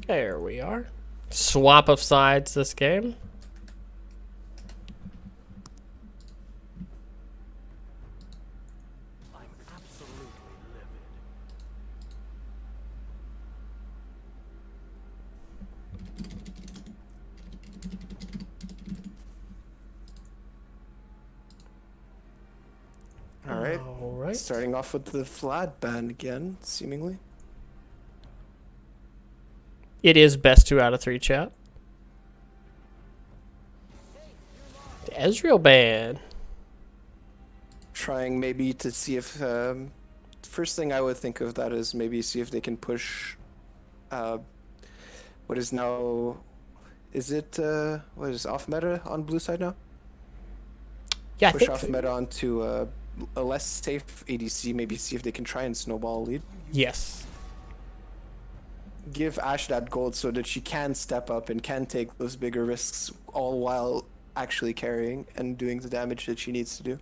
There we are. Swap of sides this game. All right. Starting off with the flat ban again, seemingly. It is best 2 out of 3, chat. The Ezreal ban. Trying maybe to see if... first thing I would think of that is maybe see if they can push... what is now... Is it... what is off meta on blue side now? Yeah, I push think off meta onto a less safe ADC, maybe see if they can try and snowball a lead. Yes. Give Ashe that gold so that she can step up and can take those bigger risks, all while actually carrying and doing the damage that she needs to do.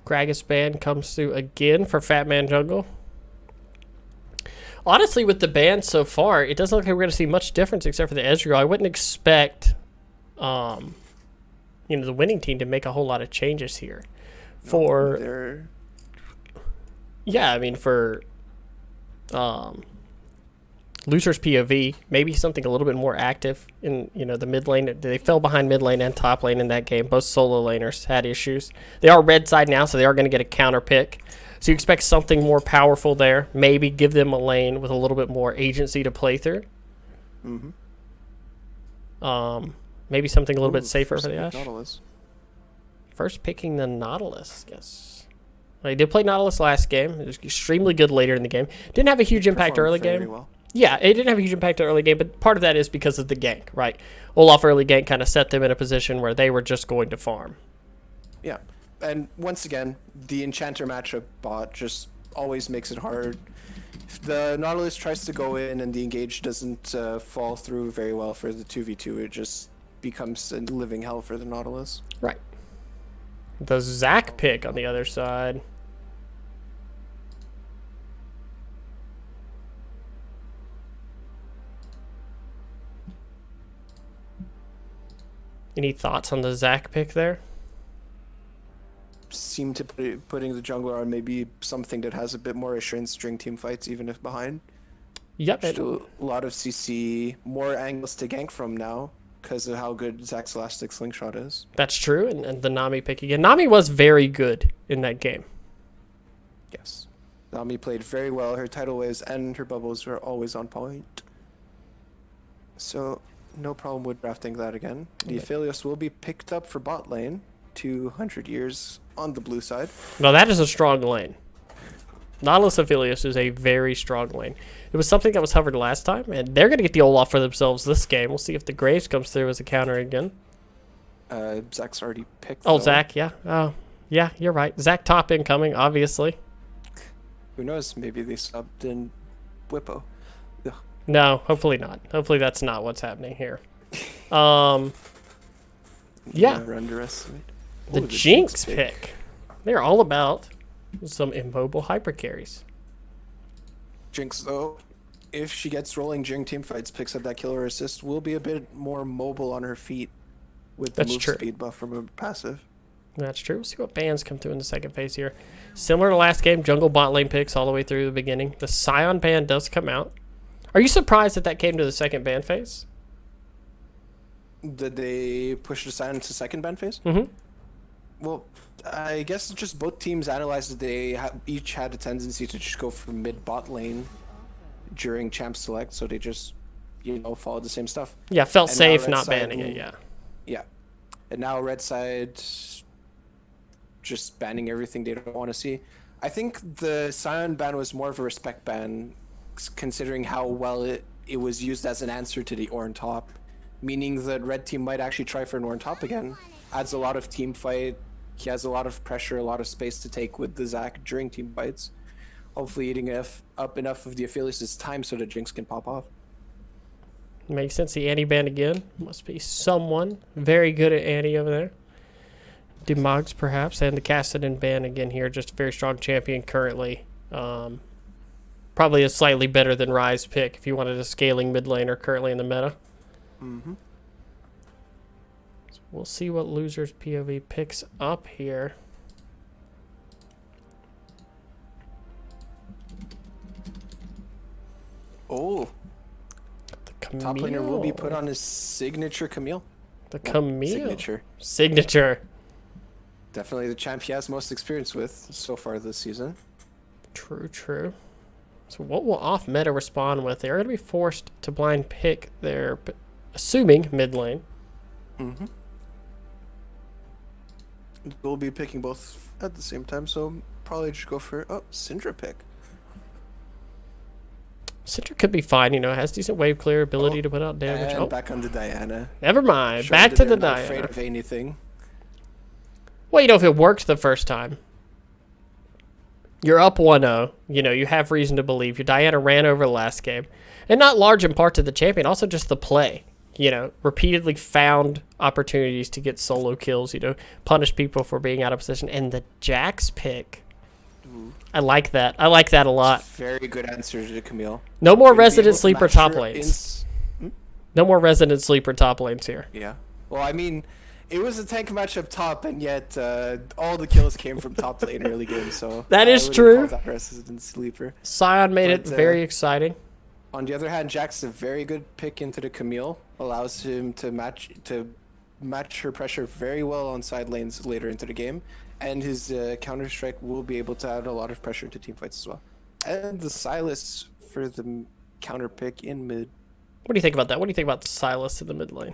Gragas ban comes through again for Fat Man Jungle. Honestly, with the ban so far, it doesn't look like we're going to see much difference except for the Ezreal. I wouldn't expect, the winning team to make a whole lot of changes here. Yeah, I mean, for Lucer's POV, maybe something a little bit more active in, the mid lane. They fell behind mid lane and top lane in that game. Both solo laners had issues. They are red side now, so they are going to get a counter pick. So you expect something more powerful there. Maybe give them a lane with a little bit more agency to play through. Maybe something a little bit safer for the Ashe. Nautilus. First picking the Nautilus, yes. They did play Nautilus last game. It was extremely good later in the game. Didn't have a huge impact early game. Well. Yeah, it didn't have a huge impact early game, but part of that is because of the gank, right? Olaf early gank kind of set them in a position where they were just going to farm. Yeah, and once again, the Enchanter matchup bot just always makes it hard. If the Nautilus tries to go in and the engage doesn't fall through very well for the 2v2, it just becomes a living hell for the Nautilus. Right. The Zac pick on the other side. Any thoughts on the Zac pick there? Seem to putting the jungler on maybe something that has a bit more assurance during team fights, even if behind. Yep. Still a lot of CC, more angles to gank from now because of how good Zac's Elastic Slingshot is. That's true, and the Nami pick again. Nami was very good in that game. Yes. Nami played very well. Her tidal waves and her bubbles were always on point. So, no problem with drafting that again. The Aphelios will be picked up for bot lane, 200 years on the blue side. No, that is a strong lane. Nautilus Aphelios is a very strong lane. It was something that was hovered last time, and they're going to get the Olaf for themselves this game. We'll see if the Graves comes through as a counter again. Zac's already picked. Oh, Zac, yeah. Oh, yeah, you're right. Zac top incoming, obviously. Who knows? Maybe they subbed in Whippo. Ugh. No, hopefully not. Hopefully that's not what's happening here. Yeah. Underestimate. The Jinx pick. They're all about some immobile hyper carries. Jinx, though, if she gets rolling during team fights, picks up that killer assist, will be a bit more mobile on her feet with the move speed buff from her passive. That's true. We'll see what bans come through in the second phase here. Similar to last game, jungle bot lane picks all the way through the beginning. The Scion ban does come out. Are you surprised that that came to the second ban phase? Did they push the Scion to second ban phase? Mm-hmm. Well, I guess just both teams analyzed that they each had a tendency to just go for mid-bot lane during champ select, so they just, followed the same stuff. Yeah, felt and safe not banning it, yeah. Yeah. And now red side just banning everything they don't want to see. I think the Scion ban was more of a respect ban, considering how well it was used as an answer to the Ornn top, meaning that red team might actually try for an Ornn top again. Adds a lot of team fight. He has a lot of pressure, a lot of space to take with the Zac during team fights. Hopefully eating up enough of the Aphelios' time so that Jinx can pop off. Makes sense. The Annie ban again. Must be someone very good at Annie over there. Demogs perhaps, and the Cassidon ban again here. Just a very strong champion currently. Probably a slightly better than Ryze pick if you wanted a scaling mid laner currently in the meta. Mm-hmm. So we'll see what Loser's POV picks up here. Oh, The Camille. top laner will be put on his signature Camille. The Camille. Signature. Signature. Definitely the champ he has most experience with so far this season. True, true. So what will off meta respond with? They're going to be forced to blind pick their, assuming, mid lane. Mm-hmm. We'll be picking both at the same time, so probably just go for Syndra pick. Syndra could be fine, you know, has decent wave clear ability to put out damage. And back on the Diana. Never mind. Showing Back that to the they're not afraid Diana. of anything. Well, you know, if it worked the first time, you're up 1-0. You know, you have reason to believe. Your Diana ran over the last game. And not large in part to the champion, also just the play. You know, repeatedly found opportunities to get solo kills, you know, punish people for being out of position. And the Jax pick, I like that. I like that a lot. Very good answer to Camille. No more Gonna be resident able to sleeper match top her lanes. No more resident sleeper top lanes here. Yeah. Well, I mean, it was a tank match up top, and yet all the kills came from top lane early game. So That is I wouldn't true. call that resident sleeper. Scion made it But, very exciting. On the other hand, Jack's a very good pick into the Camille. Allows him to match her pressure very well on side lanes later into the game, and his counter strike will be able to add a lot of pressure into team fights as well. And the Silas for the counter pick in mid. What do you think about that? What do you think about Silas in the mid lane?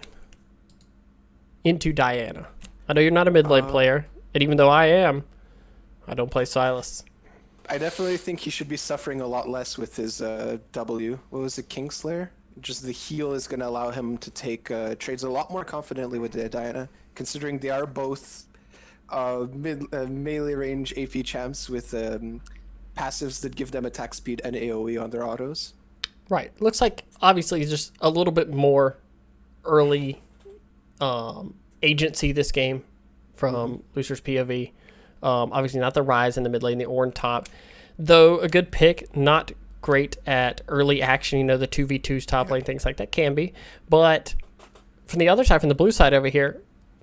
Into Diana. I know you're not a mid lane player, and even though I am, I don't play Silas. I definitely think he should be suffering a lot less with his W. What was it, Kingslayer? Just the heal is going to allow him to take trades a lot more confidently with the Diana, considering they are both melee range AP champs with passives that give them attack speed and AoE on their autos. Right. Looks like, obviously, just a little bit more early agency this game from Loser's POV. Obviously, not the Ryze in the mid lane, the Ornn top. Though a good pick, not great at early action, you know, the 2v2s top lane, things like that can be. But from the other side, from the blue side over here,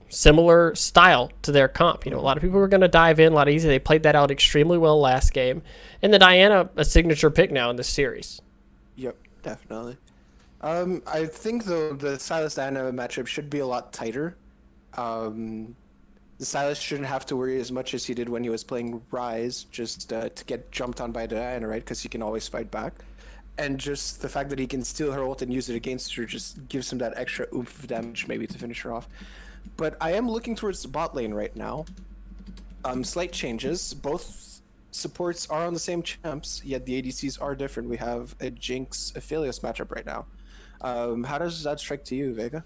similar style to their comp. You know, a lot of people were going to dive in a lot easier. They played that out extremely well last game. And the Diana, a signature pick now in this series. Yep, definitely. I think, though, the Silas-Diana matchup should be a lot tighter. The Silas shouldn't have to worry as much as he did when he was playing Ryze, just to get jumped on by Diana, right? Because he can always fight back. And just the fact that he can steal her ult and use it against her just gives him that extra oomph of damage maybe to finish her off. But I am looking towards the bot lane right now. Slight changes. Both supports are on the same champs, yet the ADCs are different. We have a Jinx Aphelios matchup right now. How does that strike to you, Vega?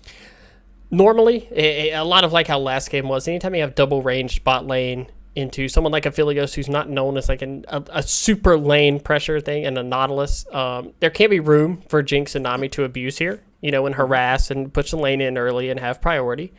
Normally, a lot of like how last game was, anytime you have double ranged bot lane into someone like Aphelios who's not known as like a super lane pressure thing and a Nautilus, there can't be room for Jinx and Nami to abuse here, you know, and harass and push the lane in early and have priority.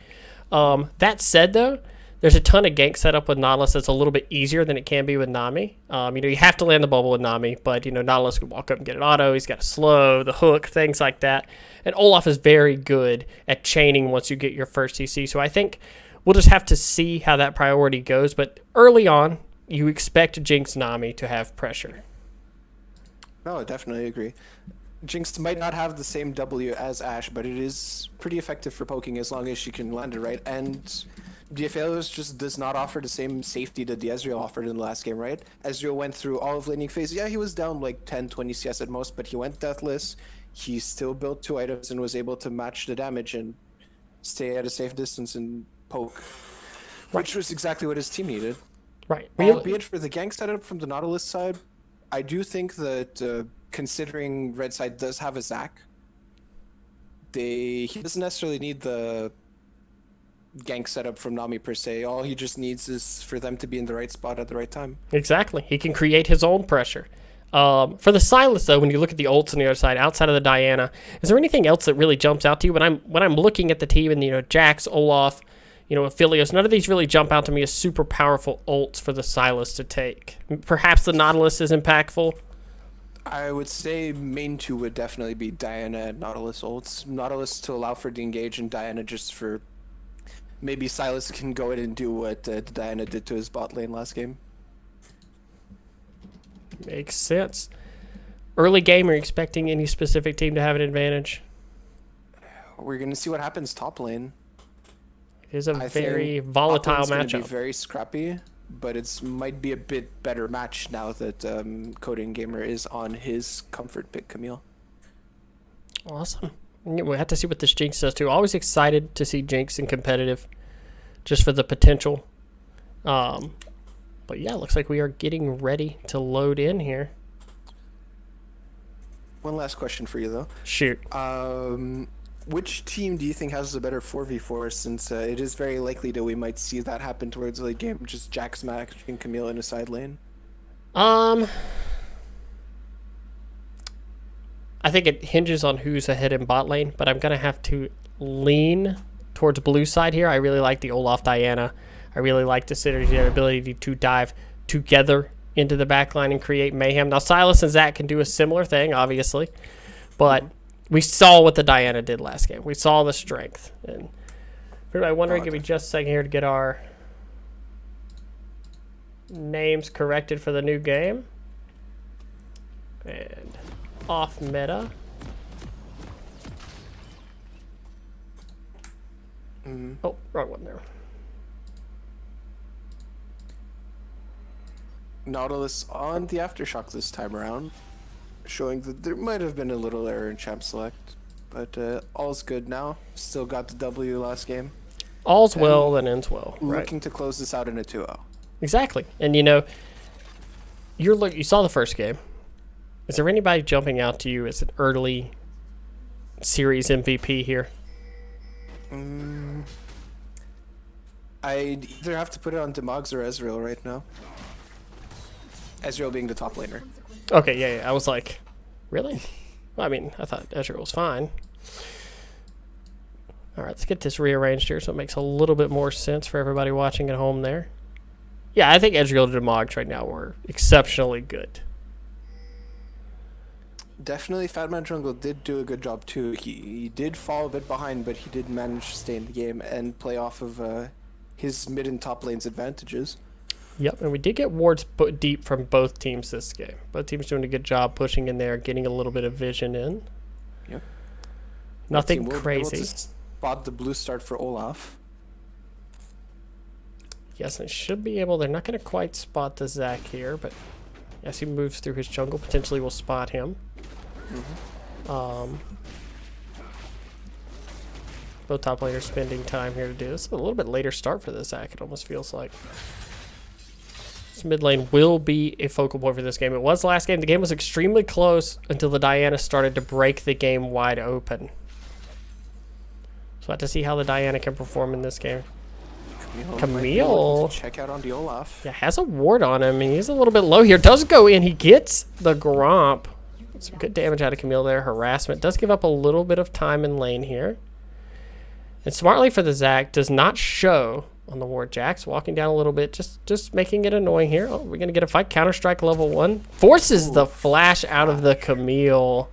That said, though, there's a ton of gank setup with Nautilus that's a little bit easier than it can be with Nami. You know, you have to land the bubble with Nami, but, you know, Nautilus can walk up and get an auto. He's got a slow, the hook, things like that. And Olaf is very good at chaining once you get your first TC. So I think we'll just have to see how that priority goes. But early on, you expect Jinx Nami to have pressure. No, I definitely agree. Jinx might not have the same W as Ashe, but it is pretty effective for poking as long as she can land it right. And the Aphelios just does not offer the same safety that the Ezreal offered in the last game, right? Ezreal went through all of laning phase. Yeah, he was down like 10, 20 CS at most, but he went deathless. He still built 2 items and was able to match the damage and stay at a safe distance and poke, which was exactly what his team needed. Right. Albeit for the gank setup from the Nautilus side, I do think that considering Red side does have a Zac, he doesn't necessarily need the gank setup from Nami per se. All he just needs is for them to be in the right spot at the right time. Exactly. He can create his own pressure. For the Silas, though, when you look at the ults on the other side, outside of the Diana, is there anything else that really jumps out to you? When I'm looking at the team and, you know, Jax, Olaf, you know, Aphelios, none of these really jump out to me as super powerful ults for the Silas to take. Perhaps the Nautilus is impactful. I would say main two would definitely be Diana and Nautilus ults. Nautilus to allow for the engage, and Diana just for maybe Silas can go in and do what Diana did to his bot lane last game. Makes sense. Early game, are you expecting any specific team to have an advantage? We're gonna see what happens top lane. It is a very volatile top lane's matchup. Gonna be very scrappy, but it's might be a bit better match now that Coding Gamer is on his comfort pick, Camille. Awesome. We'll have to see what this Jinx does too. Always excited to see Jinx in competitive, just for the potential. But yeah, looks like we are getting ready to load in here. One last question for you though. Shoot. Which team do you think has the better 4v4, since it is very likely that we might see that happen towards the late game, just Jax Max and Camille in a side lane? I think it hinges on who's ahead in bot lane, but I'm going to have to lean towards blue side here. I really like the Olaf Diana. I really like the synergy and ability to dive together into the backline and create mayhem. Now, Silas and Zach can do a similar thing, obviously, but we saw what the Diana did last game. We saw the strength. And for everybody wondering, give me just a second here to get our names corrected for the new game. And off meta. Oh, wrong one there. Nautilus on the Aftershock this time around, showing that there might have been a little error in champ select, but all's good now. Still got the W last game. All's well that ends well. Looking to close this out in a 2-0. Exactly. And you know, you saw the first game. Is there anybody jumping out to you as an early series MVP here? I'd either have to put it on Demogs or Ezreal right now. Ezreal being the top laner. Okay, yeah. I was like, really? Well, I mean, I thought Ezreal was fine. All right, let's get this rearranged here so it makes a little bit more sense for everybody watching at home there. Yeah, I think Ezreal and Demogs right now were exceptionally good. Definitely, Fatman Jungle did do a good job too. He did fall a bit behind, but he did manage to stay in the game and play off of his mid and top lane's advantages. Yep, and we did get wards deep from both teams this game. Both teams doing a good job pushing in there, getting a little bit of vision in. Yep. Nothing crazy. Able to spot the blue start for Olaf. Yes, they should be able. They're not going to quite spot the Zac here, but as he moves through his jungle, potentially will spot him. Both top laners spending time here to do this. A little bit later start for the Zac, it almost feels like. This mid lane will be a focal point for this game. It was last game. The game was extremely close until the Diana started to break the game wide open. So I have to see how the Diana can perform in this game. Camille. Check out on the Olaf. Yeah, has a ward on him. And he's a little bit low here. Does go in. He gets the Gromp. Some good damage out of Camille there. Harassment. Does give up a little bit of time in lane here. And smartly for the Zac, does not show on the ward. Jax walking down a little bit, just making it annoying here. Oh, we're going to get a fight. Counter-Strike level 1. Forces the flash out of the Camille.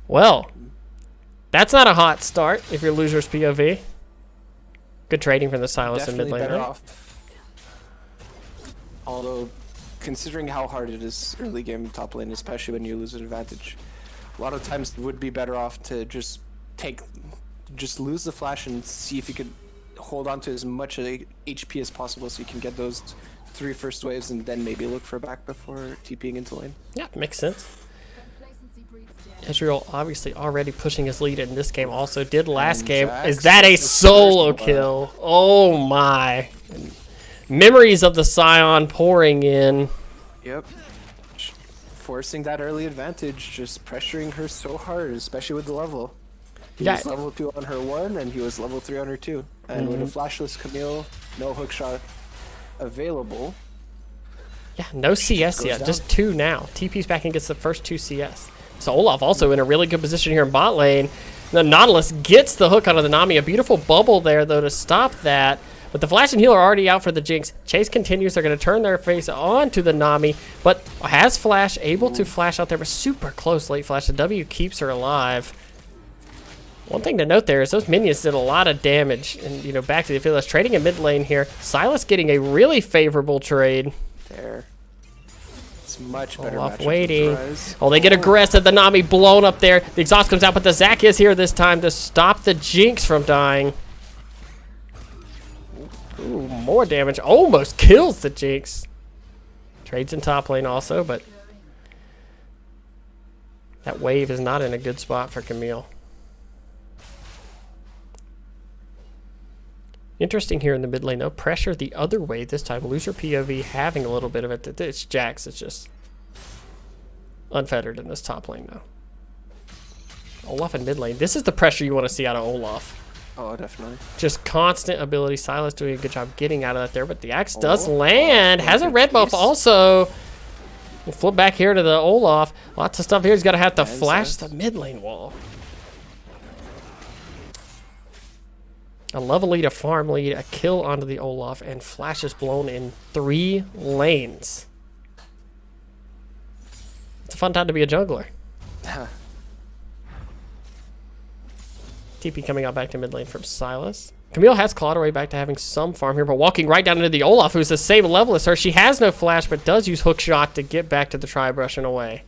Well, that's not a hot start if you're loser's POV. Good trading from the Silas in mid lane. Better off. Although, considering how hard it is early game top lane, especially when you lose an advantage, a lot of times it would be better off to just lose the flash and see if you could hold on to as much HP as possible so you can get those 3 first waves and then maybe look for a back before TPing into lane. Yeah, makes sense. Ezreal obviously already pushing his lead in this game, also did last game. Is that a solo kill? Oh my. Memories of the Scion pouring in. Yep. Forcing that early advantage, just pressuring her so hard, especially with the level. He was level 2 on her 1, and he was level 3 on her 2. And with a flashless Camille, no hookshot available. Yeah, no CS yet, down. Just 2 now. TP's back and gets the first 2 CS. So Olaf also in a really good position here in bot lane. The Nautilus gets the hook out of the Nami. A beautiful bubble there, though, to stop that. But the Flash and Heal are already out for the Jinx. Chase continues. They're going to turn their face onto the Nami. But has Flash able to flash out there, but super close late Flash. The W keeps her alive. One thing to note there is those minions did a lot of damage. And, you know, back to the Aphelios trading in mid lane here. Sylas getting a really favorable trade. There. It's much better. Olaf waiting. Oh, they get aggressive. The Nami blown up there. The exhaust comes out, but the Zac is here this time to stop the Jinx from dying. Ooh, more damage. Almost kills the Jinx. Trades in top lane also, but that wave is not in a good spot for Camille. Interesting here in the mid lane, though. Pressure the other way this time. Loser POV having a little bit of it. It's Jax. It's just unfettered in this top lane, though. Olaf in mid lane. This is the pressure you want to see out of Olaf. Oh, definitely. Just constant ability. Sylas doing a good job getting out of that there, but the axe does land. Has a red buff also. We'll flip back here to the Olaf. Lots of stuff here. He's going to have to flash the mid lane wall. A level lead, a farm lead, a kill onto the Olaf, and Flash is blown in 3 lanes. It's a fun time to be a jungler. TP coming out back to mid lane from Sylas. Camille has clawed her way back to having some farm here, but walking right down into the Olaf, who's the same level as her. She has no flash, but does use hook shot to get back to the tri-brush and away.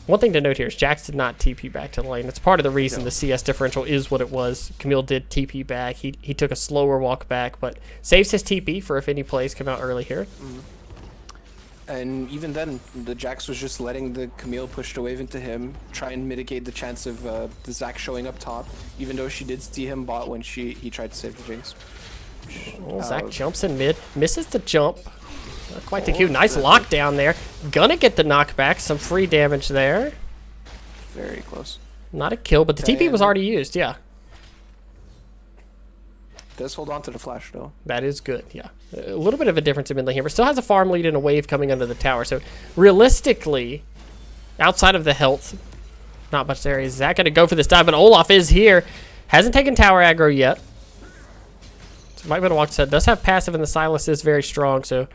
One thing to note here is Jax did not TP back to the lane. It's part of the reason the CS differential is what it was. Camille did TP back. He took a slower walk back, but saves his TP for if any plays come out early here. And even then, the Jax was just letting the Camille push the wave into him, try and mitigate the chance of the Zac showing up top, even though she did see him bot when he tried to save the Jinx. Oh, Zac jumps in mid, misses the jump. Not quite the Q. Nice lockdown there. Gonna get the knockback. Some free damage there. Very close. Not a kill, but the TP was already used, yeah. Does hold on to the flash, though. That is good, yeah. A little bit of a difference in mid lane here, but still has a farm lead and a wave coming under the tower. So, realistically, outside of the health, not much there. Is Zac going to go for this dive? But Olaf is here. Hasn't taken tower aggro yet. So, might be able to walk to set. Does have passive, and the Sylas is very strong, so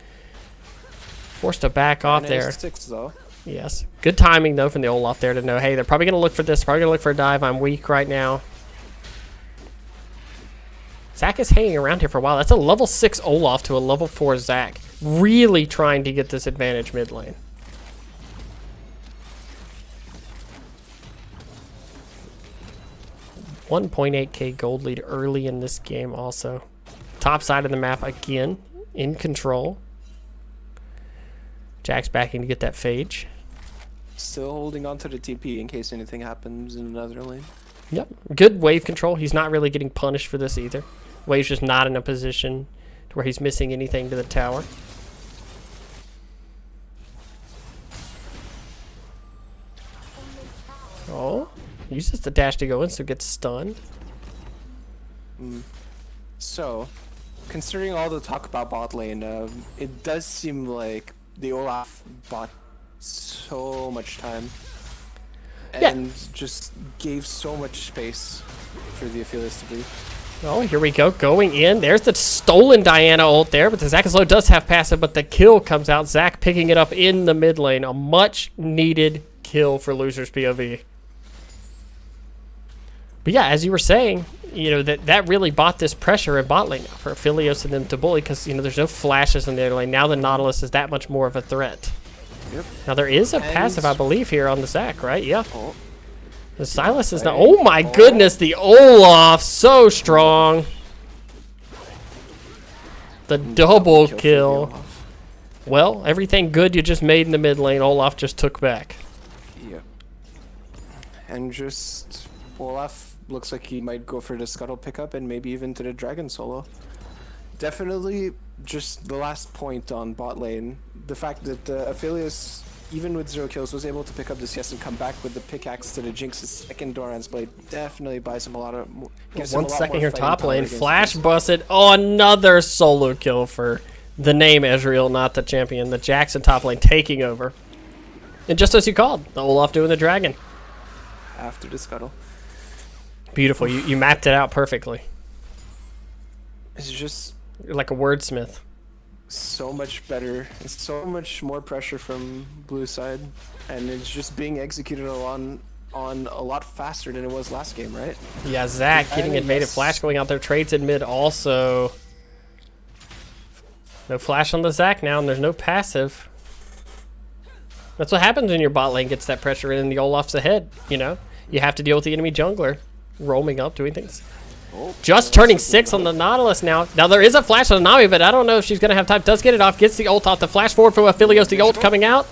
forced to back off there. 6, though. Yes. Good timing, though, from the Olaf there to know, hey, they're probably going to look for this. Probably going to look for a dive. I'm weak right now. Zac is hanging around here for a while. That's a level 6 Olaf to a level 4 Zac. Really trying to get this advantage mid lane. $1.8k gold lead early in this game also. Top side of the map again, in control. Jack's backing to get that phage. Still holding on to the TP in case anything happens in another lane. Yep. Good wave control. He's not really getting punished for this either. Wave's just not in a position to where he's missing anything to the tower. Oh. Uses the dash to go in, so gets stunned. So, considering all the talk about bot lane, it does seem like the Olaf bought so much time and just gave so much space for the Aphelios to breathe. Oh, here we go. Going in. There's the stolen Diana ult there, but the Zac Low does have passive, but the kill comes out. Zac picking it up in the mid lane. A much needed kill for Losers POV. But yeah, as you were saying, you know, that really bought this pressure in bot lane now for Aphelios and them to bully because, you know, there's no flashes in the other lane. Now the Nautilus is that much more of a threat. Yep. Now there is a passive, I believe, here on the Zac, right? Yeah. Oh. The Sylas is now... Oh my goodness, the Olaf, so strong. The double kill. Well, everything good you just made in the mid lane, Olaf just took back. Yep. And just... Olaf looks like he might go for the Scuttle pickup and maybe even to the Dragon solo. Definitely just the last point on bot lane. The fact that Aphelios, even with 0 kills, was able to pick up the CS and come back with the pickaxe to the Jinx's second Doran's blade definitely buys him a lot of... 1 second here top lane. Flash busted. Oh, another solo kill for the name Ezreal, not the champion. The Jackson top lane taking over. And just as you called, the Olaf doing the Dragon. After the Scuttle. Beautiful. You mapped it out perfectly. is just Like a wordsmith. so much better. It's so much more pressure from blue side, and it's just being executed on a lot faster than it was last game, right? Yeah, Zach getting invaded. Flash going out there. Trades in mid also. No flash on the Zach now, and there's no passive. That's what happens when your bot lane gets that pressure in and the Olaf's ahead, you know? You have to deal with the enemy jungler roaming up, doing things. Just turning 6 on the Nautilus now. Now, there is a flash on Nami, but I don't know if she's going to have time. Does get it off. Gets the ult off. The flash forward from Aphelios. The ult coming out.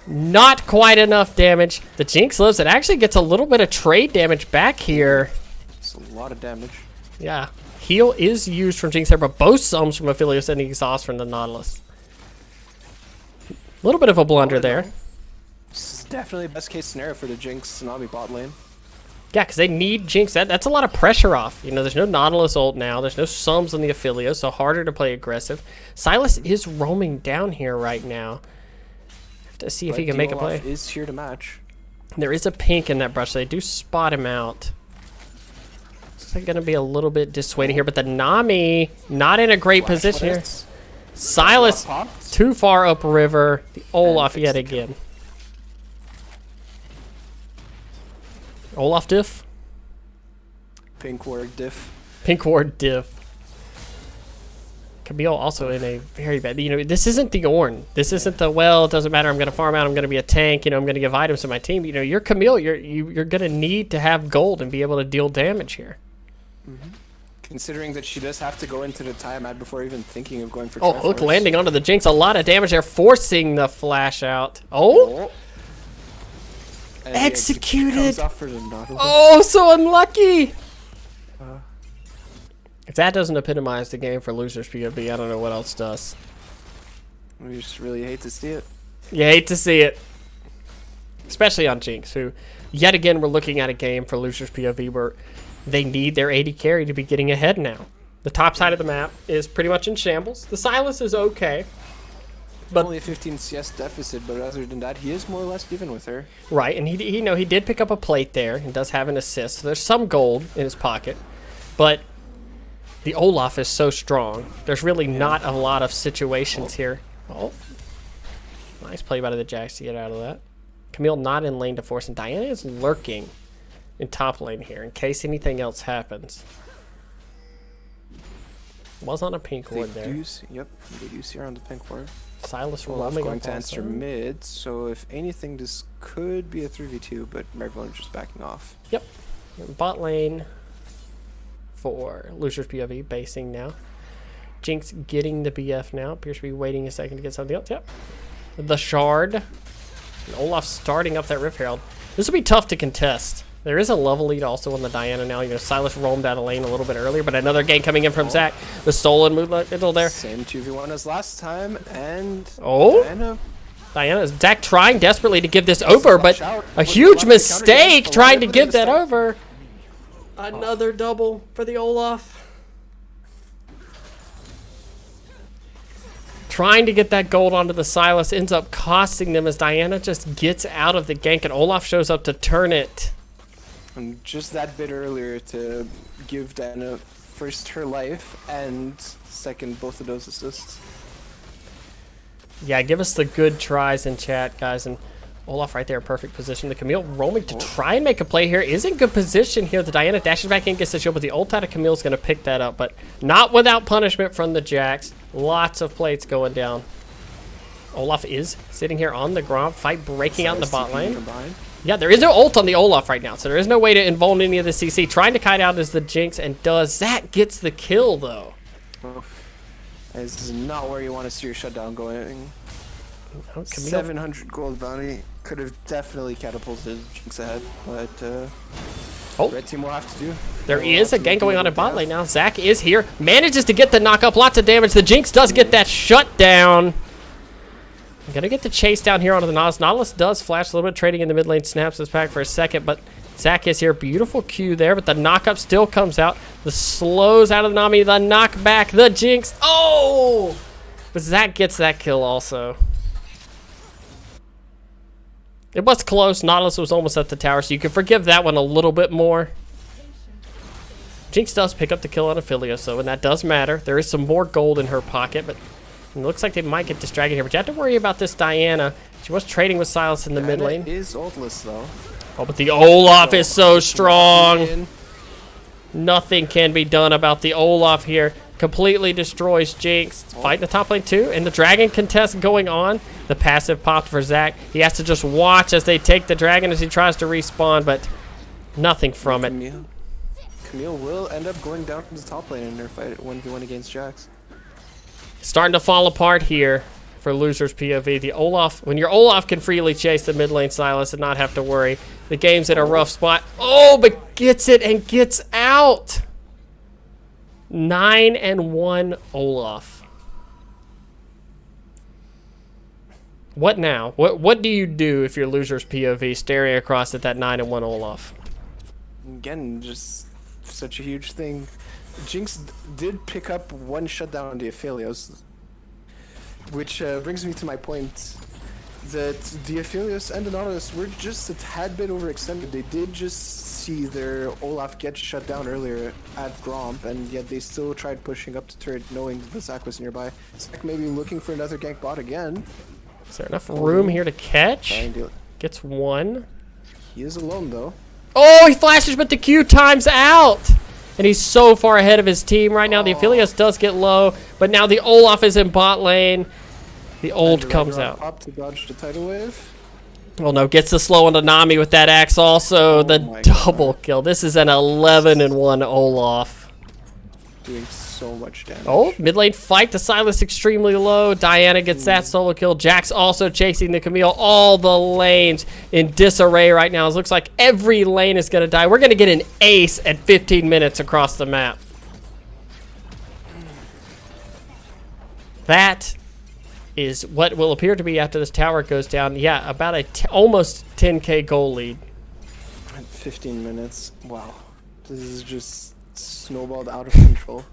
Not quite enough damage. The Jinx lives. It actually gets a little bit of trade damage back here. It's a lot of damage. Yeah. Heal is used from Jinx there, but both sums from Aphelios and the exhaust from the Nautilus. A little bit of a blunder there. This is definitely best case scenario for the Jinx Tsunami bot lane. Yeah, because they need Jinx. That's a lot of pressure off. You know, there's no Nautilus ult now. There's no sums on the Aphelios, so harder to play aggressive. Silas is roaming down here right now. Have to see if he can make a play. Is here to match. There is a pink in that brush. So they do spot him out. It's going to be a little bit dissuading here, but the Nami not in a great position here. Silas too far upriver. The Olaf yet again. Olaf diff? Pink ward diff. Pink ward diff. Camille also in a very bad... You know, this isn't the Ornn. This isn't the, well, it doesn't matter, I'm going to farm out, I'm going to be a tank, you know, I'm going to give items to my team. You know, you're Camille, you're going to need to have gold and be able to deal damage here. Considering that she does have to go into the Tiamat before even thinking of going for Oh, look, landing onto the Jinx. A lot of damage there, forcing the flash out. Oh! Executed! Oh, so unlucky! If that doesn't epitomize the game for losers POV, I don't know what else does. We just really hate to see it. You hate to see it. Especially on Jinx, who, yet again, we're looking at a game for losers POV where they need their AD carry to be getting ahead now. The top side of the map is pretty much in shambles. The Silas is okay. But only a 15 CS deficit, but other than that, he is more or less even with her. Right, and he did pick up a plate there and does have an assist. So there's some gold in his pocket. But the Olaf is so strong. There's really not a lot of situations here. Oh. Nice play by the Jax to get out of that. Camille not in lane to force, and Diana is lurking in top lane here in case anything else happens. Was on a pink ward there. Yep, they do see her on the pink ward. Silas roaming going to answer mid, so if anything, this could be a 3v2, but everyone's just backing off. Yep. Bot lane for losers POV basing now. Jinx getting the BF now. Appears to be waiting a second to get something else. Yep. The Shard. And Olaf starting up that Rift Herald. This will be tough to contest. There is a level lead also on the Diana now. You know, Silas roamed out of lane a little bit earlier, but another gank coming in from Zach. The stolen Moonlight middle there. Same 2v1 as last time, and Diana. Zach trying desperately to give this over, but a huge mistake trying to give that over. Another double for the Olaf. Trying to get that gold onto the Silas ends up costing them as Diana just gets out of the gank and Olaf shows up to turn it. And just that bit earlier to give Diana first her life and second both of those assists. Yeah, give us the good tries in chat, guys. And Olaf right there in perfect position. The Camille roaming to try and make a play here. Is in good position here. The Diana dashes back in, gets the shield, but the ult out of Camille's going to pick that up. But not without punishment from the Jax. Lots of plates going down. Olaf is sitting here on the Gromp. Fight breaking out in the bot lane. Yeah, there is no ult on the Olaf right now, so there is no way to invuln any of the CC. Trying to kite out is the Jinx, and does. Zach gets the kill, though. This is not where you want to see your shutdown going. Oh, 700 gold bounty could have definitely catapulted Jinx ahead, but red team will have to do. There is a gank going on in bot lane now. Zach is here, manages to get the knock up, lots of damage. The Jinx does get that shutdown. I'm gonna get the chase down here onto the Nautilus. Nautilus does flash a little bit, trading in the mid lane, snaps his pack for a second, but Zach is here. Beautiful Q there, but the knock-up still comes out. The slows out of the Nami, the knockback, the Jinx. Oh! But Zach gets that kill also. It was close. Nautilus was almost at the tower, so you can forgive that one a little bit more. Jinx does pick up the kill on Aphelios, though, and that does matter. There is some more gold in her pocket, but it looks like they might get distracted here. But you have to worry about this Diana. She was trading with Silas in the mid lane. Is ultless, though. Oh, but the Olaf is so strong. Nothing can be done about the Olaf here. Completely destroys Jinx. Fighting the top lane too, and the dragon contest going on. The passive popped for Zach. He has to just watch as they take the dragon as he tries to respawn, but nothing from it. Camille will end up going down to the top lane in their fight 1v1 against Jax. Starting to fall apart here for losers POV. The Olaf, when your Olaf can freely chase the mid lane Silas and not have to worry, the game's in a rough spot. Oh, but gets it and gets out. 9-1 Olaf. What now? What do you do if you're losers POV staring across at that 9-1 Olaf? Again, just such a huge thing. Jinx did pick up one shutdown on the Aphelios, which brings me to my point that the Aphelios and the Nautilus were just a tad bit overextended. They did just see their Olaf get shut down earlier at Gromp, and yet they still tried pushing up the turret knowing the Zac was nearby. Zac maybe looking for another gank bot again. Is there enough room here to catch? Gets one. He is alone though. Oh, he flashes, but the Q times out. And he's so far ahead of his team right now. The Aphelios does get low, but now the Olaf is in bot lane. The ult comes out. Pop to dodge the tidal wave. Oh no, gets the slow onto Nami with that axe also. The double kill. This is an 11-1 Olaf. Doing so much damage. Oh, mid lane fight. The Silas extremely low. Diana gets that solo kill. Jax also chasing the Camille. All the lanes in disarray right now. It looks like every lane is going to die. We're going to get an ace at 15 minutes across the map. That is what will appear to be after this tower goes down. Yeah, about a almost 10k goal lead. 15 minutes. Wow. This is just snowballed out of control.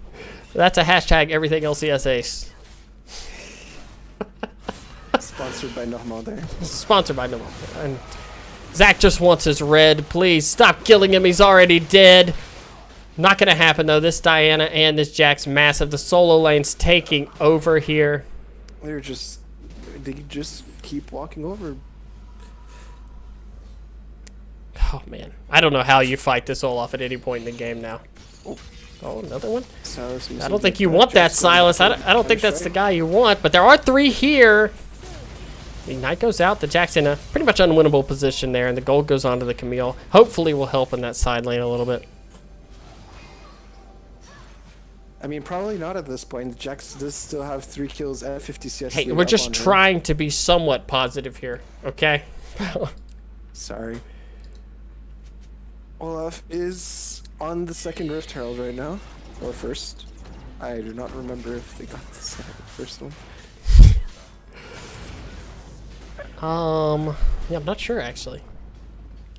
That's a hashtag everything LCS ace. Sponsored by Normal there. Sponsored by Normal. And Zach just wants his red. Please stop killing him. He's already dead. Not going to happen though. This Diana and this Jax massive. The solo lane's taking over here. They just keep walking over. Oh man, I don't know how you fight this Olaf at any point in the game now. Oh, another one. I don't think you want that, Silas. I don't think that's the guy you want. But there are three here. The Knight goes out. The Jack's in a pretty much unwinnable position there, and the gold goes on to the Camille. Hopefully, will help in that side lane a little bit. I mean, probably not at this point. Jax does still have 3 kills and 50 CS. Hey, we're just trying to be somewhat positive here, okay? Sorry. Olaf is on the second Rift Herald right now, or first. I do not remember if they got the first one. Yeah, I'm not sure actually.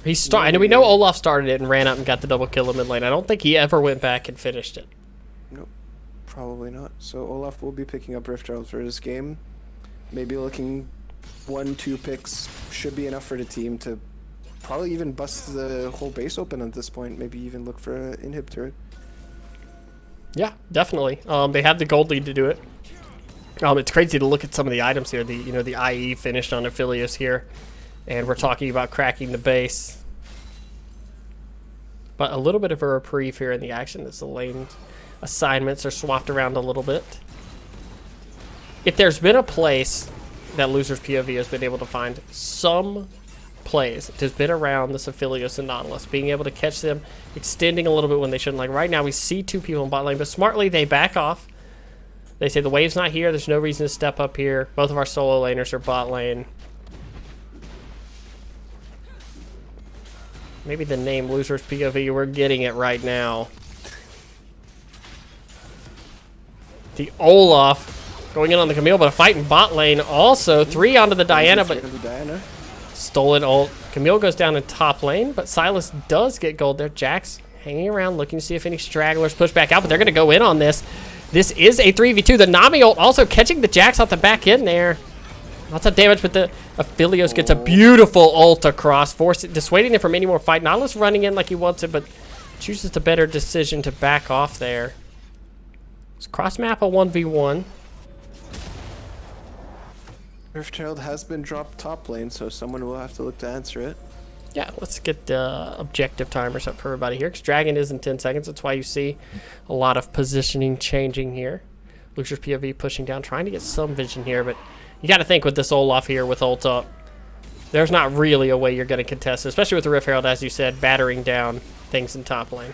I know we know Olaf started it and ran up and got the double kill in mid lane. I don't think he ever went back and finished it. Nope, probably not. So Olaf will be picking up Rift Herald for this game. Maybe looking 1-2 picks should be enough for the team to probably even bust the whole base open at this point. Maybe even look for an inhib turret. Yeah, definitely. They have the gold lead to do it. It's crazy to look at some of the items here. The IE finished on Aphelios here, and we're talking about cracking the base. But a little bit of a reprieve here in the action as the lane assignments are swapped around a little bit. If there's been a place that Losers POV has been able to find some plays, it has been around this Aphelios and Nautilus, being able to catch them, extending a little bit when they shouldn't. Like right now, we see 2 people in bot lane, but smartly they back off. They say the wave's not here. There's no reason to step up here. Both of our solo laners are bot lane. Maybe the name Losers POV, we're getting it right now. The Olaf going in on the Camille, but a fight in bot lane also. 3 onto the Diana, but stolen ult. Camille goes down in top lane, but Silas does get gold there. Jax hanging around, looking to see if any stragglers push back out, but they're going to go in on this. This is a 3v2. The Nami ult also catching the Jax off the back end there. Lots of damage, but the Aphelios gets a beautiful ult across, dissuading him from any more fight. Nautilus running in like he wants it, but chooses the better decision to back off there. It's cross map a 1v1. Earthchild has been dropped top lane, so someone will have to look to answer it. Yeah, let's get the objective timers up for everybody here, because Dragon is in 10 seconds. That's why you see a lot of positioning changing here. Lucius POV pushing down, trying to get some vision here, but you got to think with this Olaf here with ult up, there's not really a way you're going to contest it, especially with the Rift Herald, as you said, battering down things in top lane.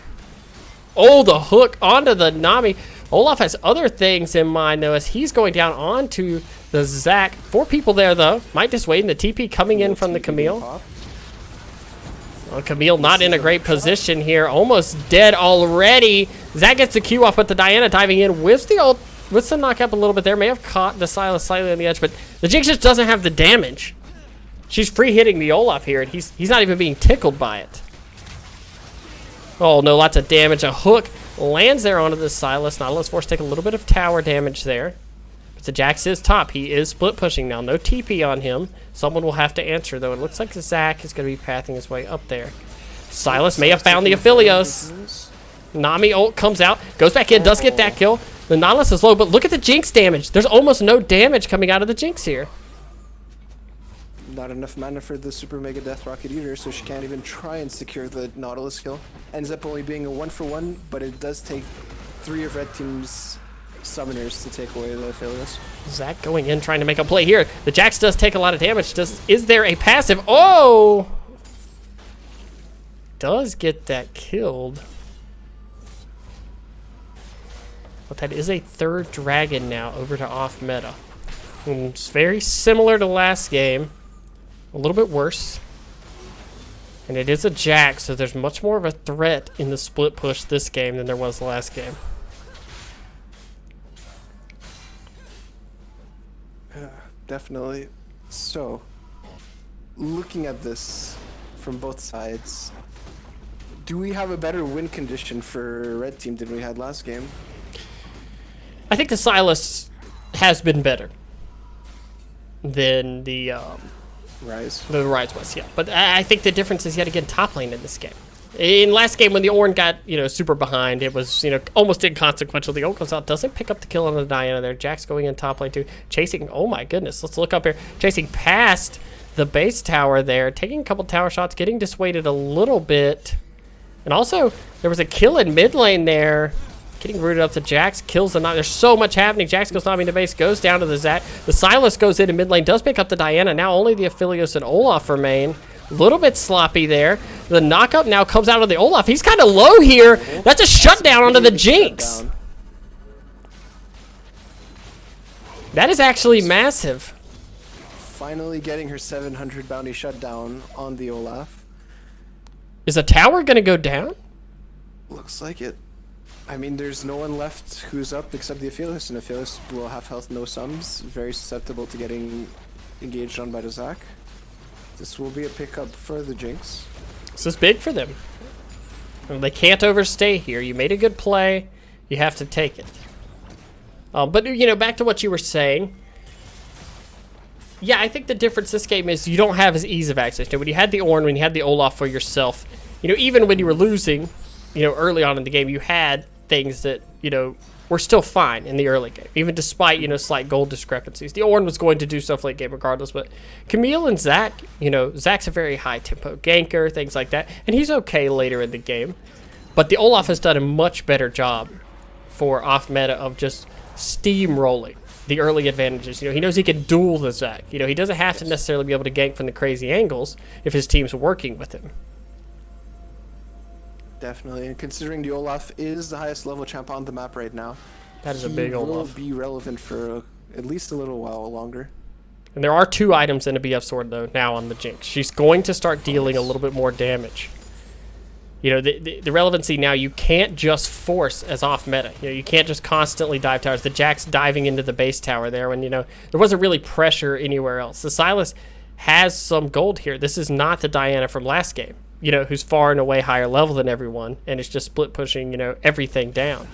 Oh, the hook onto the Nami. Olaf has other things in mind, though, as he's going down onto the Zac. 4 people there, though. Might just wait in the TP coming in from the Camille. Well, Camille not in a great position here. Almost dead already. Zac gets the Q off, but the Diana diving in with the ult. With the knock up a little bit there. May have caught the Silas slightly on the edge, but the Jinx just doesn't have the damage. She's free hitting the Olaf here, and he's not even being tickled by it. Oh, no, lots of damage. A hook lands there onto the Silas. Nautilus Force take a little bit of tower damage there. But the Jax is top. He is split pushing now. No TP on him. Someone will have to answer, though. It looks like Zac is going to be pathing his way up there. Silas may have found the Aphelios. Nami ult comes out, goes back in, does get that kill. The Nautilus is low, but look at the Jinx damage. There's almost no damage coming out of the Jinx here. Not enough mana for the Super Mega Death Rocket Eater, so she can't even try and secure the Nautilus kill. Ends up only being a 1-for-1, but it does take 3 of Red Team's summoners to take away the Aphelios. Zac going in, trying to make a play here. The Jax does take a lot of damage. Is there a passive? Oh! Does get that killed. But that is a 3rd dragon now over to off meta. And it's very similar to last game. A little bit worse. And it is a Jax, so there's much more of a threat in the split push this game than there was the last game. Definitely. So, looking at this from both sides, do we have a better win condition for Red Team than we had last game? I think the Silas has been better than the Rise. The Rise was, yeah. But I think the difference is yet again top lane in this game. In last game when the Ornn got, super behind, it was, almost inconsequential. The ult goes out, doesn't pick up the kill on the Diana there. Jax going in top lane too. Chasing, oh my goodness, let's look up here. Chasing past the base tower there, taking a couple tower shots, getting dissuaded a little bit. And also, there was a kill in mid lane there. Getting rooted up to Jax, kills the Nami. There's so much happening. Jax goes Nami into base, goes down to the Zac. The Silas goes into mid lane, does pick up the Diana. Now only the Aphelios and Olaf remain. A little bit sloppy there. The knockup now comes out of the Olaf. He's kind of low here. That's a shutdown onto the Jinx. That is actually massive. Finally getting her 700 bounty shutdown on the Olaf. Is a tower going to go down? Looks like it. I mean, there's no one left who's up except the Aphelios, and Aphelios below half health, no sums. Very susceptible to getting engaged on by the Zac. This will be a pickup for the Jinx. This is big for them. They can't overstay here. You made a good play. You have to take it. But, back to what you were saying. Yeah, I think the difference this game is you don't have as ease of access. When you had the Ornn, when you had the Olaf for yourself, even when you were losing, early on in the game, you had things that, were still fine in the early game, even despite, slight gold discrepancies. The Ornn was going to do stuff late game regardless, but Camille and Zac, Zac's a very high tempo ganker, things like that, and he's okay later in the game. But the Olaf has done a much better job for off meta of just steamrolling the early advantages. He knows he can duel the Zac. He doesn't have to necessarily be able to gank from the crazy angles if his team's working with him. Definitely, and considering the Olaf is the highest level champ on the map right now, that is a big Olaf. He will be relevant for at least a little while longer. And there are 2 items in a BF sword though now on the Jinx. She's going to start dealing a little bit more damage. The relevancy now, you can't just force as off meta. You can't just constantly dive towers. The Jax diving into the base tower there when there wasn't really pressure anywhere else. The Silas has some gold here. This is not the Diana from last game. Who's far and away higher level than everyone, and it's just split pushing, everything down.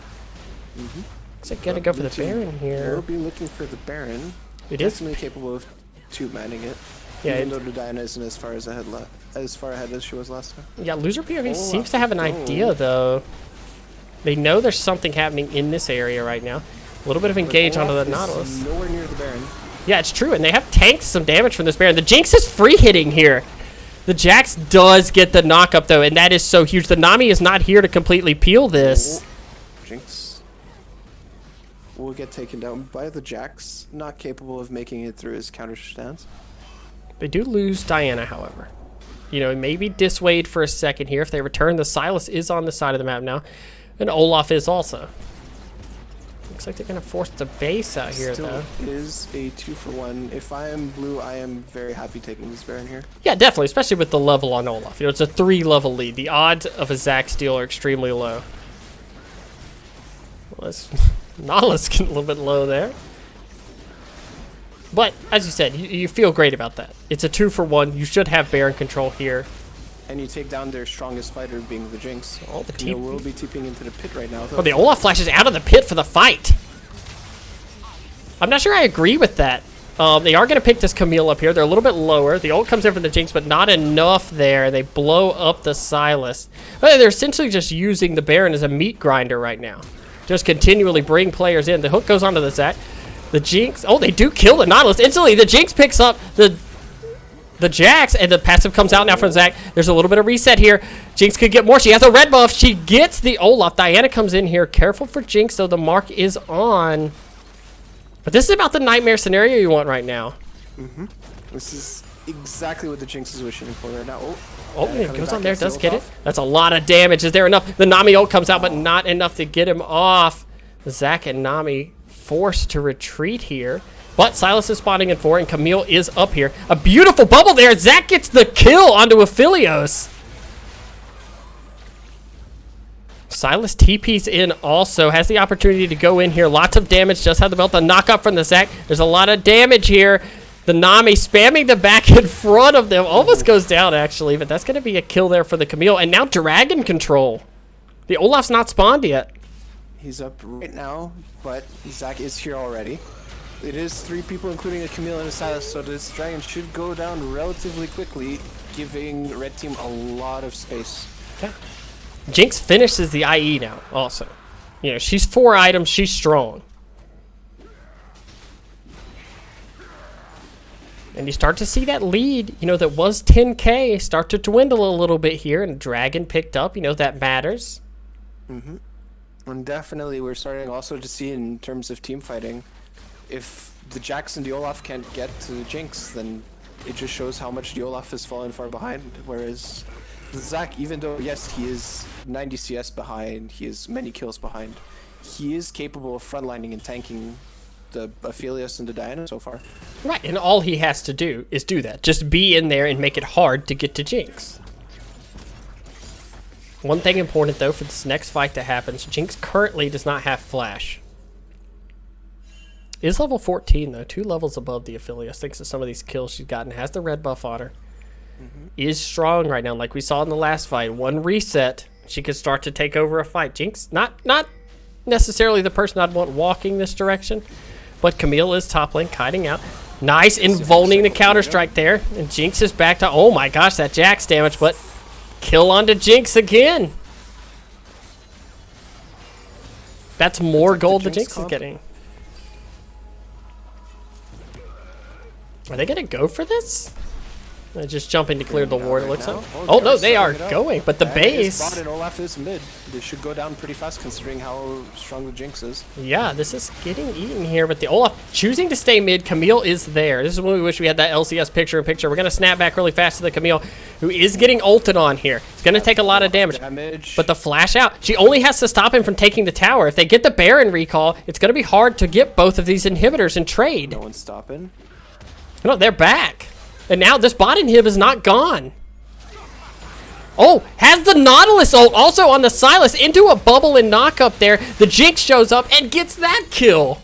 Looks like gotta go for the Baron here. We'll be looking for the Baron. It Definitely capable of 2-manning it. Yeah, Even though the Diana isn't as far ahead as she was last time. Yeah, loser POV Olaf seems to have an idea, though. They know there's something happening in this area right now. A little bit of engage onto the Nautilus. Nowhere near the Baron. Yeah, it's true, and they have tanked some damage from this Baron. The Jinx is free hitting here. The Jax does get the knock up, though, and that is so huge. The Nami is not here to completely peel this. Jinx will get taken down by the Jax, not capable of making it through his counter stance. They do lose Diana, however. You know, maybe dissuade for a second here. If they return, the Silas is on the side of the map now, and Olaf is also. Looks like they're going to force the base out here, though. Is a 2-for-1. If I am blue, I am very happy taking this Baron here. Yeah, definitely, especially with the level on Olaf. You know, it's a 3-level lead. The odds of a Zac steal are extremely low. Well, Nautilus getting a little bit low there. But, as you said, you feel great about that. It's a 2-for-1. You should have Baron control here. And you take down their strongest fighter, being the Jinx. Oh, the TP will be TPing into the pit right now. Oh, the Olaf flashes out of the pit for the fight. I'm not sure I agree with that. They are going to pick this Camille up here. They're a little bit lower. The ult comes in from the Jinx, but not enough there. They blow up the Silas. But they're essentially just using the Baron as a meat grinder right now. Just continually bring players in. The hook goes onto the Zac. The Jinx, oh, they do kill the Nautilus. Instantly, the Jinx picks up the Jax, and the passive comes out now from Zac. There's a little bit of reset here. Jinx could get more. She has a red buff. She gets the Olaf. Diana comes in here. Careful for Jinx, though. The mark is on. But this is about the nightmare scenario you want right now. Mm-hmm. This is exactly what the Jinx is wishing for right now. Oh, it goes on there. Does get it. That's a lot of damage. Is there enough? The Nami ult comes out, but not enough to get him off. Zac and Nami forced to retreat here. But Silas is spawning in 4, and Camille is up here. A beautiful bubble there. Zac gets the kill onto Aphelios. Silas TP's in also. Has the opportunity to go in here. Lots of damage. Just had the belt. The knock up from the Zac. There's a lot of damage here. The Nami spamming the back in front of them. Almost goes down, actually. But that's going to be a kill there for the Camille. And now Dragon control. The Olaf's not spawned yet. He's up right now, but Zac is here already. It is 3 people, including a Camille and a Silas, so this Dragon should go down relatively quickly, giving Red Team a lot of space. Yeah. Jinx finishes the IE now, also. You know, she's 4 items, she's strong. And you start to see that lead, you know, that was 10K start to dwindle a little bit here, and Dragon picked up, you know, that matters. Mm-hmm. And definitely we're starting also to see in terms of team fighting, if the Jax and the Olaf can't get to the Jinx, then it just shows how much the Olaf has fallen far behind, whereas the Zac, even though, yes, he is 90 CS behind, he is many kills behind, he is capable of frontlining and tanking the Aphelios and the Diana so far. Right, and all he has to do is do that. Just be in there and make it hard to get to Jinx. One thing important, though, for this next fight that happens, Jinx currently does not have Flash. Is level 14, though, 2 levels above the Aphelios, thanks to some of these kills she's gotten. Has the red buff on her. Mm-hmm. Is strong right now, like we saw in the last fight. One reset, she could start to take over a fight. Jinx, not necessarily the person I'd want walking this direction, but Camille is top lane, kiting out. Nice, involving the counter-strike there. And Jinx is back to, oh my gosh, that Jax damage, but kill onto Jinx again. That's more gold than Jinx is getting. Are they going to go for this? They're just jumping to clear the ward, it looks like. Oh, no, they are going, but the base... And Olaf is mid. They should go down pretty fast considering how strong the Jinx is. Yeah, this is getting eaten here, but the Olaf choosing to stay mid. Camille is there. This is when we wish we had that LCS picture-in-picture. We're going to snap back really fast to the Camille, who is getting ulted on here. It's going to take a lot of damage. But the flash out, she only has to stop him from taking the tower. If they get the Baron recall, it's going to be hard to get both of these inhibitors and trade. No one's stopping. No, they're back. And now this bot inhib is not gone. Oh, has the Nautilus ult also on the Silas into a bubble and knock up there. The Jinx shows up and gets that kill.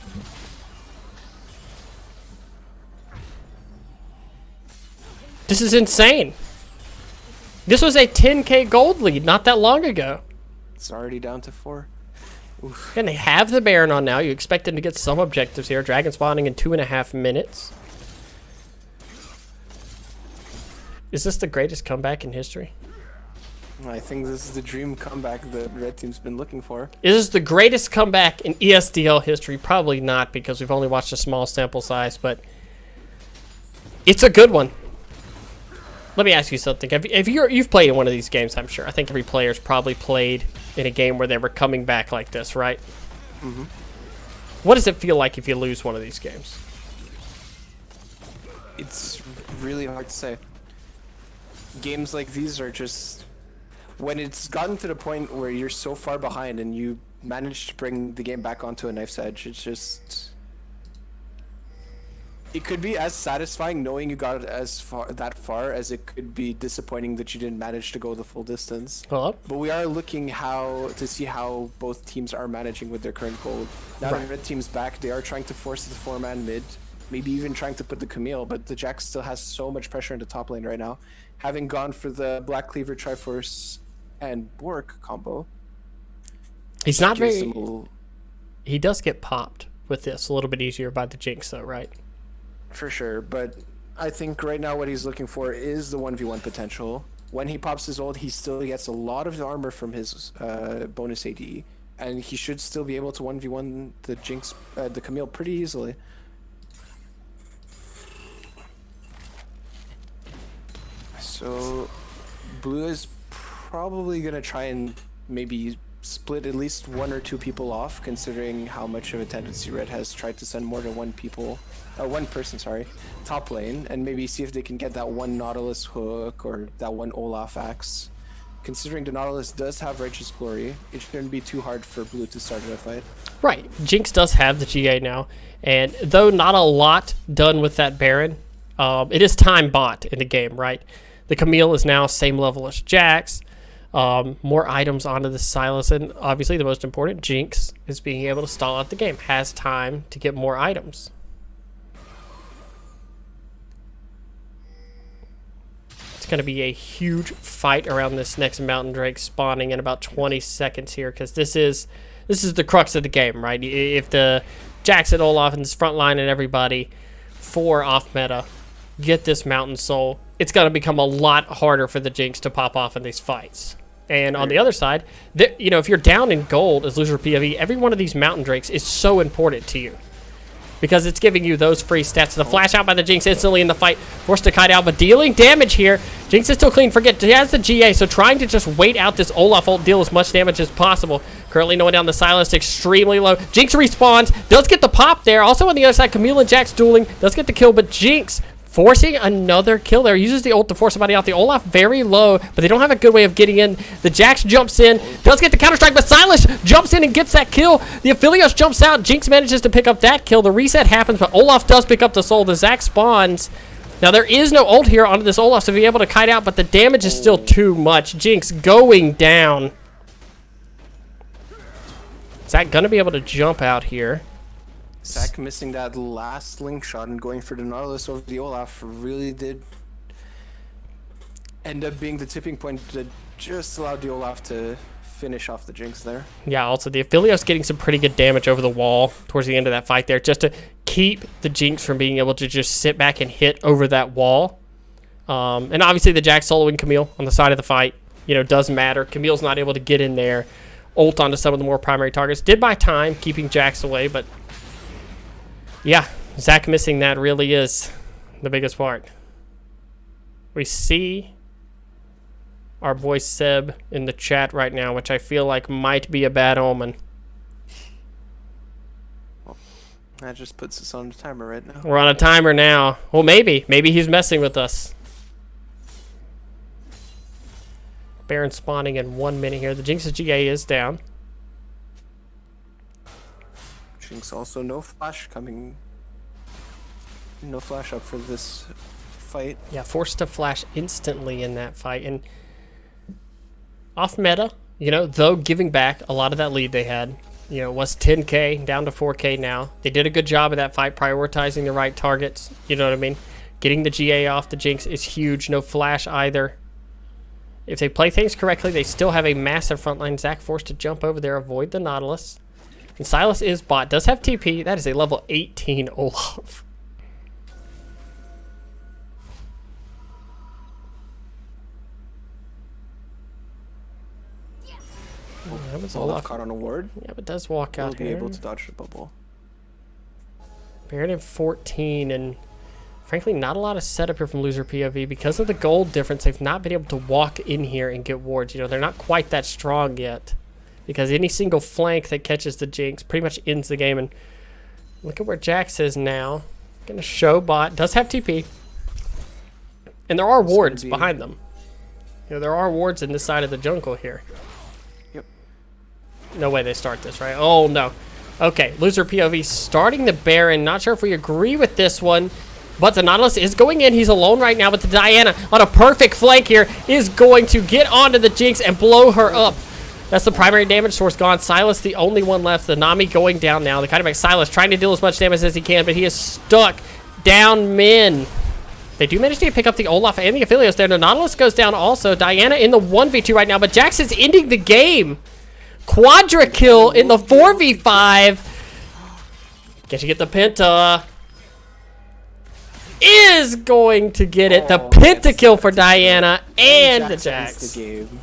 This is insane. This was a 10K gold lead not that long ago. It's already down to 4. Oof. And they have the Baron on now. You expect them to get some objectives here. Dragon spawning in 2.5 minutes. Is this the greatest comeback in history? I think this is the dream comeback that Red Team's been looking for. Is this the greatest comeback in ESDL history? Probably not, because we've only watched a small sample size, but it's a good one. Let me ask you something. If you've played in one of these games, I'm sure. I think every player's probably played in a game where they were coming back like this, right? Mm-hmm. What does it feel like if you lose one of these games? It's really hard to say. Games like these are just... When it's gotten to the point where you're so far behind and you manage to bring the game back onto a knife's edge, it's just... It could be as satisfying knowing you got that far as it could be disappointing that you didn't manage to go the full distance. Hello? But we are looking to see how both teams are managing with their current gold. Now that Red Team's back, they are trying to force the 4-man mid, maybe even trying to put the Camille, but the Jax still has so much pressure in the top lane right now. Having gone for the Black Cleaver, Triforce, and Bork combo. He's not very... He does get popped with this a little bit easier by the Jinx, though, right? For sure, but I think right now what he's looking for is the 1v1 potential. When he pops his ult, he still gets a lot of the armor from his bonus AD, and he should still be able to 1v1 the Jinx, the Camille pretty easily. So, Blue is probably going to try and maybe split at least 1 or 2 people off, considering how much of a tendency Red has tried to send more than one person, top lane, and maybe see if they can get that one Nautilus hook or that one Olaf axe. Considering the Nautilus does have Righteous Glory, it shouldn't be too hard for Blue to start a fight. Right. Jinx does have the GA now, and though not a lot done with that Baron, it is time bought in the game, right? The Camille is now same level as Jax. More items onto the Sylas, and obviously the most important, Jinx, is being able to stall out the game, has time to get more items. It's going to be a huge fight around this next Mountain Drake spawning in about 20 seconds here, because this is the crux of the game, right? If the Jax and Olaf and this front line and everybody for off meta get this Mountain Soul, it's going to become a lot harder for the Jinx to pop off in these fights. And on the other side, if you're down in gold as loser POV, every one of these Mountain Drakes is so important to you, because it's giving you those free stats. The flash out by the Jinx instantly in the fight, forced to kite out, but dealing damage here. Jinx is still clean. Forget, he has the GA, so trying to just wait out this Olaf ult, deal as much damage as possible. Currently going down the Sylas, extremely low. Jinx respawns, does get the pop there. Also on the other side, Camille and Jax dueling, does get the kill, but Jinx forcing another kill there. Uses the ult to force somebody out. The Olaf very low, but they don't have a good way of getting in. The Jax jumps in, does get the counter-strike, but Sylas jumps in and gets that kill. The Aphelios jumps out. Jinx manages to pick up that kill. The reset happens, but Olaf does pick up the soul. The Zac spawns. Now, there is no ult here onto this Olaf to be able to kite out, but the damage is still too much. Jinx going down. Zac going to be able to jump out here. Zac missing that last link shot and going for the Nautilus over the Olaf really did end up being the tipping point that just allowed the Olaf to finish off the Jinx there. Yeah, also the Aphelios getting some pretty good damage over the wall towards the end of that fight there, just to keep the Jinx from being able to just sit back and hit over that wall. And obviously the Jax soloing Camille on the side of the fight, does matter. Camille's not able to get in there, ult onto some of the more primary targets. Did buy time, keeping Jax away, but yeah, Zac missing that really is the biggest part. We see our boy Seb in the chat right now, which I feel like might be a bad omen. Well, that just puts us on a timer right now. We're on a timer now. Well, maybe. Maybe he's messing with us. Baron spawning in 1 minute here. The Jinx's GA is down. Jinx also no flash coming. No flash up for this fight. Yeah, forced to flash instantly in that fight. And off meta, though giving back a lot of that lead they had, was 10K down to 4K now. They did a good job of that fight, prioritizing the right targets. You know what I mean? Getting the GA off the Jinx is huge. No flash either. If they play things correctly, they still have a massive frontline. Zac forced to jump over there, avoid the Nautilus. And Sylas is bot, does have TP. That is a level 18 Olaf. That was Olaf Olaf. caught on a ward. Yeah, but does walk He'll out be here. able to dodge the bubble. Baron at 14, and frankly, not a lot of setup here from loser POV. Because of the gold difference, they've not been able to walk in here and get wards. You know, they're not quite that strong yet. Because any single flank that catches the Jinx pretty much ends the game. And look at where Jax is now. Gonna show bot. Does have TP. And there are wards behind them. You know, there are wards in this side of the jungle here. Yep. No way they start this, right? Oh, no. Okay, loser POV starting the Baron. Not sure if we agree with this one, but the Nautilus is going in. He's alone right now, but the Diana on a perfect flank here is going to get onto the Jinx and blow her up. That's the primary damage source gone. Silas, the only one left. The Nami going down now. The Kai'Damac Silas trying to deal as much damage as he can, but he is stuck down min. They do manage to pick up the Olaf and the Aphelios there. The Nautilus goes down also. Diana in the 1v2 right now, but Jax is ending the game. Quadra kill in the 4v5. Can she get the Penta? Is going to get it. The Pentakill for Diana and the Jax. The game.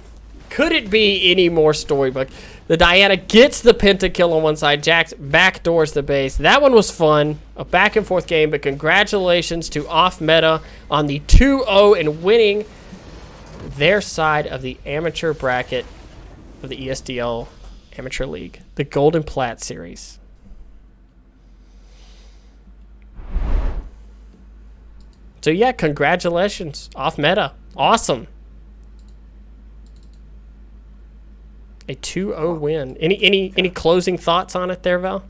Could it be any more storybook? The Diana gets the pentakill on one side. Jax backdoors the base. That one was fun. A back and forth game, but congratulations to Off Meta on the 2-0 and winning their side of the amateur bracket of the ESDL Amateur League, the Golden Plat Series. So yeah, congratulations, Off Meta. Awesome. A 2-0 win. Any closing thoughts on it there, Val?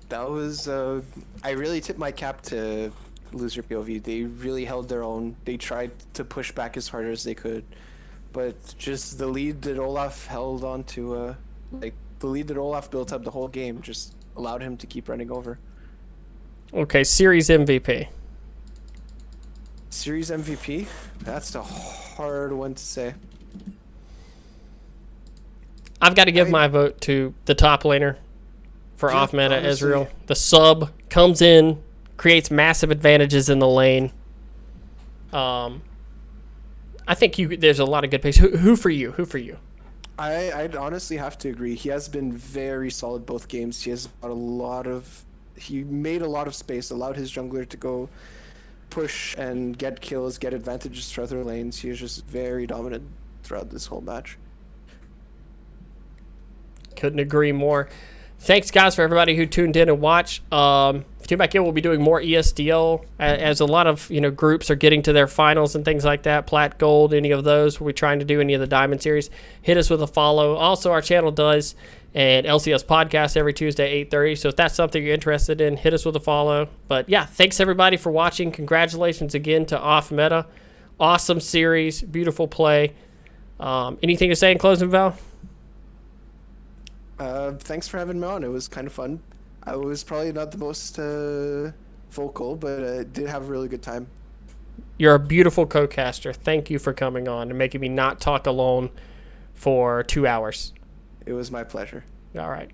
That was I really tip my cap to loser POV. They really held their own. They tried to push back as hard as they could, but just the lead that Olaf held on to, like the lead that Olaf built up the whole game, just allowed him to keep running over. Okay, series MVP. Series MVP? That's a hard one to say. I've got to give my vote to the top laner for off meta, honestly. Ezreal. The sub comes in, creates massive advantages in the lane. I think there's a lot of good picks. Who for you? Who for you? I'd honestly have to agree. He has been very solid both games. He made a lot of space, allowed his jungler to go push and get kills, get advantages throughout their lanes. He was just very dominant throughout this whole match. Couldn't agree more. Thanks, guys, for everybody who tuned in and watched. Tune back in. We'll be doing more ESDL as a lot of groups are getting to their finals and things like that. Plat, Gold, any of those. We'll be trying to do any of the Diamond Series. Hit us with a follow. Also, our channel does an LCS podcast every Tuesday, 8:30. So if that's something you're interested in, hit us with a follow. But yeah, thanks everybody for watching. Congratulations again to Off Meta. Awesome series, beautiful play. Anything to say in closing, Val? Thanks for having me on. It was kind of fun. I was probably not the most vocal, but I did have a really good time. You're a beautiful co-caster. Thank you for coming on and making me not talk alone for 2 hours. It was my pleasure. All right.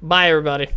Bye, everybody.